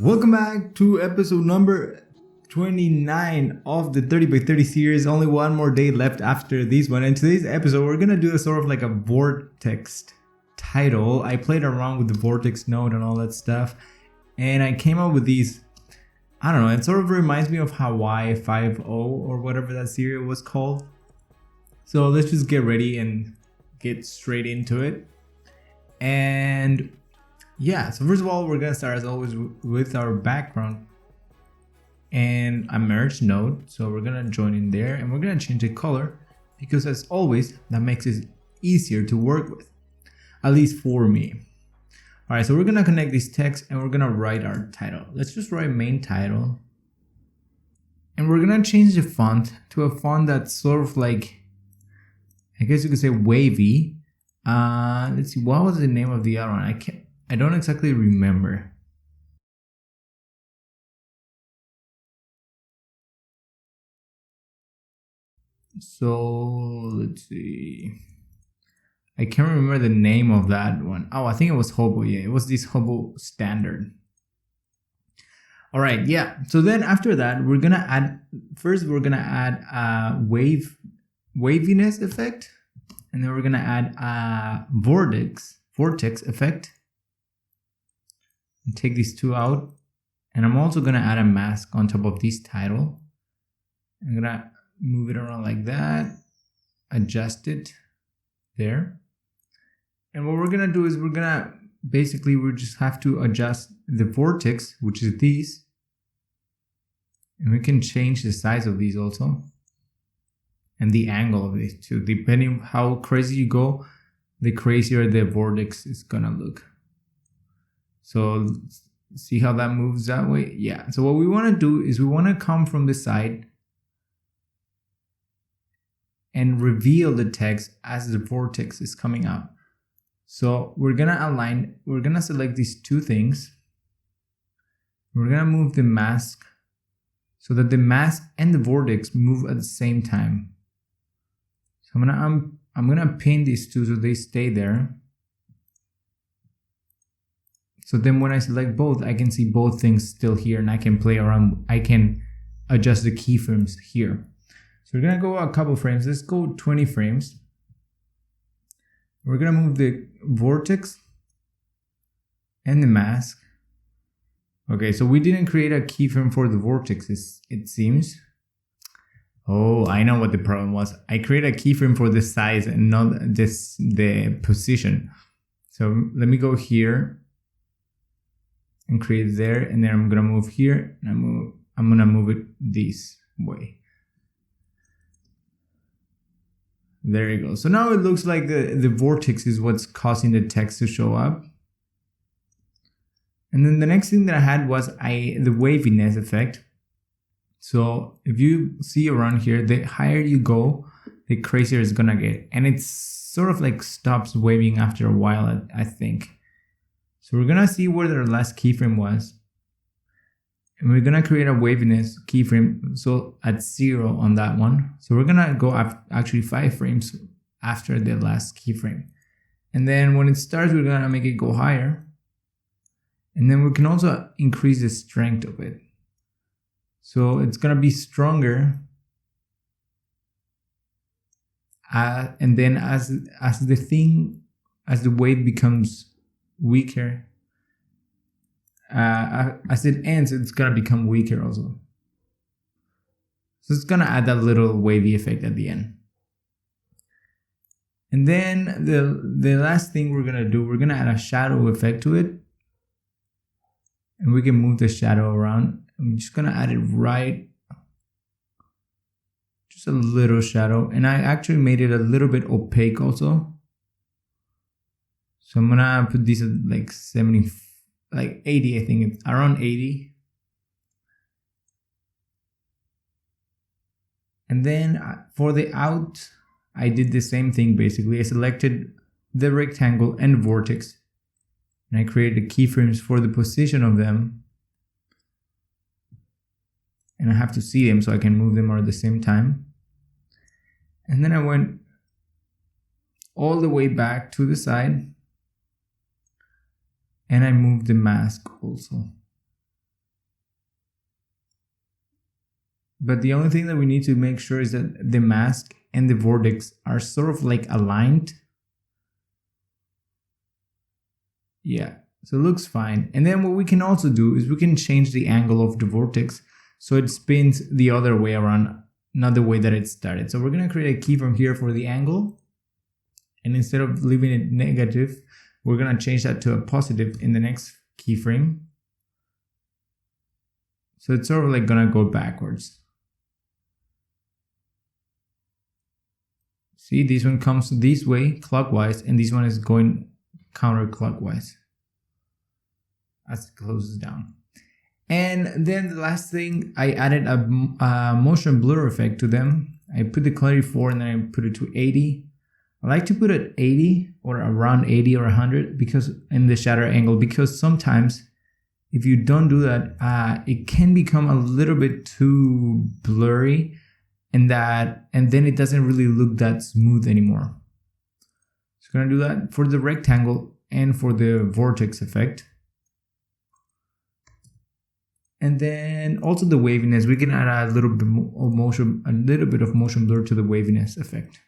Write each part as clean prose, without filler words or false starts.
Welcome back to episode number 29 of the 30 by 30 series. Only one more day left after this one. In today's episode, we're gonna do a sort of like a vortex title. I played around with the vortex node and all that stuff, and I came up with these. I don't know, it sort of reminds me of Hawaii 5.0 or whatever that series was called. So let's just get ready and get straight into it. And yeah, so first of all, we're gonna start as always with our background and a merge node. So we're gonna join in there and we're gonna change the color because as always, that makes it easier to work with, at least for me. All right, so we're gonna connect this text and we're gonna write our title. Let's just write main title. And we're gonna change the font to a font that's sort of like, I guess you could say wavy. Let's see, what was the name of the other one? I don't exactly remember. So let's see. I can't remember the name of that one. Oh, I think it was Hobo. Yeah, it was this Hobo standard. All right, yeah. So then after that, we're gonna add. First, we're gonna add a waviness effect, and then we're gonna add a vortex effect. And take these two out, and I'm also gonna add a mask on top of this title. I'm gonna move it around like that, adjust it there. And what we're gonna do is we just have to adjust the vortex, which is these. And we can change the size of these also. And the angle of these too. Depending on how crazy you go, the crazier the vortex is gonna look. So see how that moves that way? Yeah. So what we wanna do is we wanna come from the side and reveal the text as the vortex is coming out. So we're gonna select these two things. We're gonna move the mask so that the mask and the vortex move at the same time. So I'm gonna pin these two so they stay there. So then when I select both, I can see both things still here and I can play around. I can adjust the keyframes here. So we're gonna go a couple frames. Let's go 20 frames. We're gonna move the vortex and the mask. Okay, so we didn't create a keyframe for the vortex, it seems. Oh, I know what the problem was. I created a keyframe for the size and not the position. So let me go here and create there, and then I'm gonna move here and I'm gonna move it this way. There you go. So now it looks like the vortex is what's causing the text to show up. And then the next thing that I had was the waviness effect. So if you see around here, the higher you go, the crazier it's gonna get. And it's sort of like stops waving after a while, I think. So we're gonna see where the last keyframe was. And we're gonna create a waviness keyframe, so at 0 on that one. So we're gonna go actually 5 frames after the last keyframe. And then when it starts, we're gonna make it go higher. And then we can also increase the strength of it. So it's gonna be stronger. And then as the wave becomes weaker, as it ends, it's gonna become weaker also. So it's gonna add that little wavy effect at the end. And then the last thing we're gonna do, we're gonna add a shadow effect to it. And we can move the shadow around. I'm just gonna add it right, just a little shadow. And I actually made it a little bit opaque also. So I'm gonna put this at like 80, I think it's around 80. And then for the out, I did the same thing basically. I selected the rectangle and vortex, and I created keyframes for the position of them. And I have to see them so I can move them all at the same time. And then I went all the way back to the side. And I moved the mask also. But the only thing that we need to make sure is that the mask and the vortex are sort of like aligned. Yeah, so it looks fine. And then what we can also do is we can change the angle of the vortex so it spins the other way around, not the way that it started. So we're going to create a keyframe here for the angle. And instead of leaving it negative, we're going to change that to a positive in the next keyframe. So it's sort of like going to go backwards. See, this one comes this way clockwise, and this one is going counterclockwise as it closes down. And then the last thing, I added a motion blur effect to them. I put the clarity 4 and then I put it to 80. I like to put it 80 or around 80 or 100 because in the shadow angle, because sometimes if you don't do that, it can become a little bit too blurry, and then it doesn't really look that smooth anymore. So I'm gonna do that for the rectangle and for the vortex effect. And then also the waviness, we can add a little bit of motion blur to the waviness effect.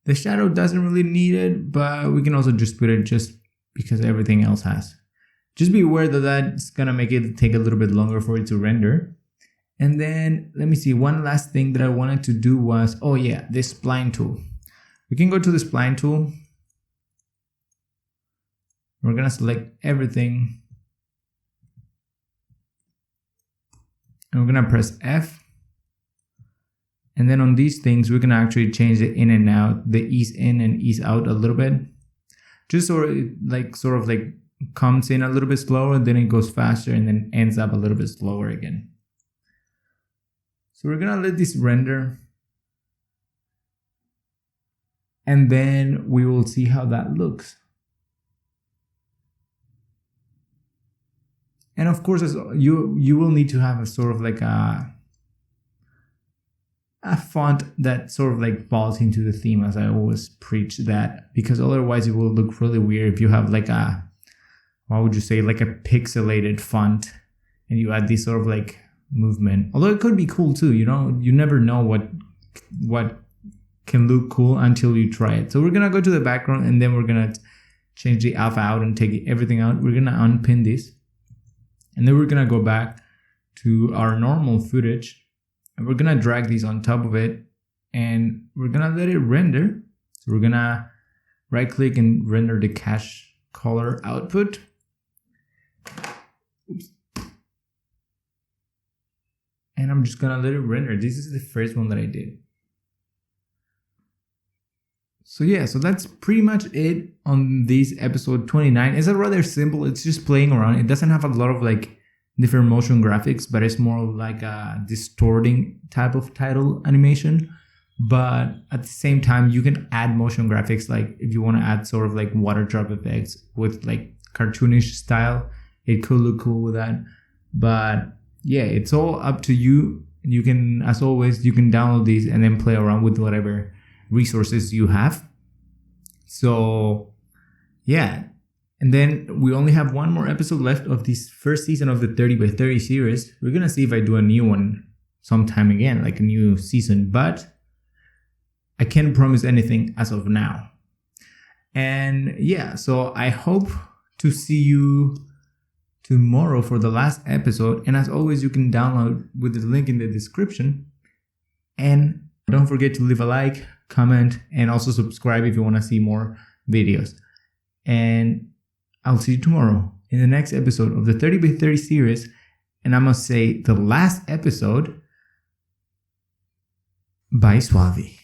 The shadow doesn't really need it, but we can also just put it just because everything else has. Just be aware that that's gonna make it take a little bit longer for it to render. And then let me see, one last thing that I wanted to do was, oh yeah, this spline tool. We can go to the spline tool. We're gonna select everything. And we're gonna press F. And then on these things, we can actually change the in and out, the ease in and ease out a little bit. Just sort of like comes in a little bit slower, then it goes faster and then ends up a little bit slower again. So we're gonna let this render. And then we will see how that looks. And of course, you will need to have a sort of like a font that sort of like falls into the theme, as I always preach that, because otherwise it will look really weird if you have like a, what would you say, like a pixelated font and you add this sort of like movement. Although it could be cool too, you know, you never know what can look cool until you try it. So we're gonna go to the background and then we're gonna change the alpha out and take everything out. We're gonna unpin this. And then we're gonna go back to our normal footage and we're gonna drag these on top of it and we're gonna let it render. So we're gonna right click and render the cache color output. Oops. And I'm just gonna let it render. This is the first one that I did. So yeah, so that's pretty much it on this episode 29. It's a rather simple, it's just playing around. It doesn't have a lot of like different motion graphics, but it's more like a distorting type of title animation. But at the same time, you can add motion graphics, like if you want to add sort of like water drop effects with like cartoonish style, it could look cool with that. But yeah, it's all up to you. You can, as always, you can download these and then play around with whatever resources you have. So yeah, and then we only have one more episode left of this first season of the 30x30 series. We're gonna see if I do a new one sometime again, like a new season, but I can't promise anything as of now. And yeah, so I hope to see you tomorrow for the last episode. And as always, you can download with the link in the description. And don't forget to leave a like, comment, and also subscribe if you want to see more videos. And I'll see you tomorrow in the next episode of the 30x30 series. And I must say, the last episode by SUALVI.